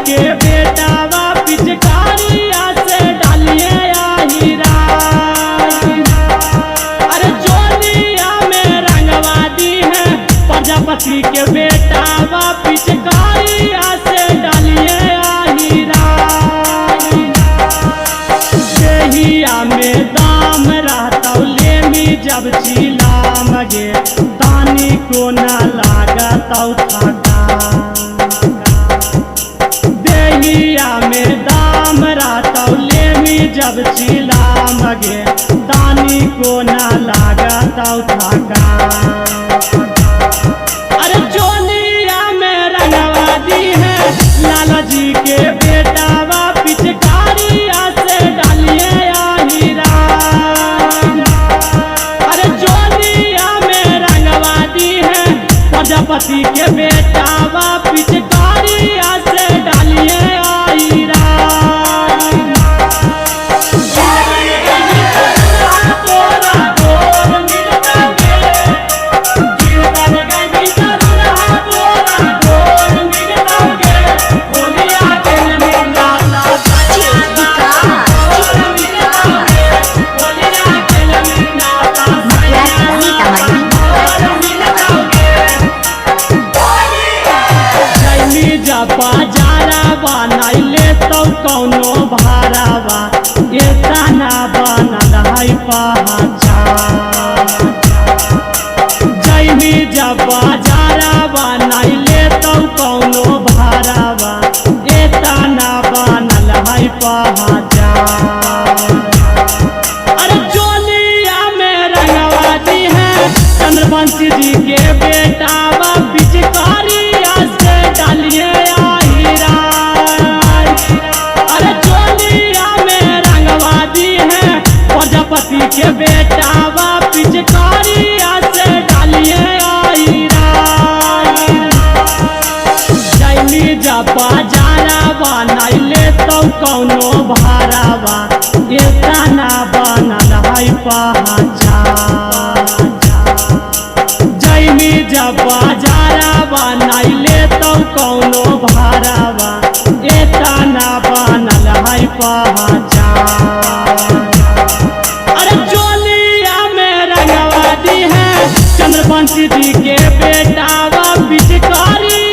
के बेटावा पिचकारिया से डालिए हीरा। अरे जोनिया में रंगवा दी है प्रजापति के बेटावा पिचकारिया से डालिए हीरा। देहिया में दाम रहता लेमी जब चिलाम गे तानी को न लागता थका। देहिया में दाम रहता लेमी जब चिलाम गे तानी को न लागता थका। अरे जोनिया में रंगवा दी है लाला जी के बेटावा पिचकारिया से डालिए हीरा। अरे जोनिया में रंगवा दी है प्रजापति के बेटावा पिचकारिया से डालिए हीरा। बाजारावा नाइले तो कौनो भारावा एतना बनल है पहचान। जैमी जब बाजारावा नाइले तो कौनो भारावा एतना बनल है पहचान। अरे जोनिया में रंगवा दी है चंद्रवंशी जी के बेटावा पिचकारिया से डालिए हीरा। अरे जोनिया में रंगवा दी है प्रजापति के बेटावा पिचकारिया से डालिए हीरा। जैमी जब बाजारावा नाइले तो कौनो भारावा एतना बनल है पहचान। जैमी जब बाजारावा नाइले तो कौनो भारावा एतना बनल है पहचान। अरे जोनिया में रंगवा दी है चंद्रवंशी जी के बेटावा पिचकारी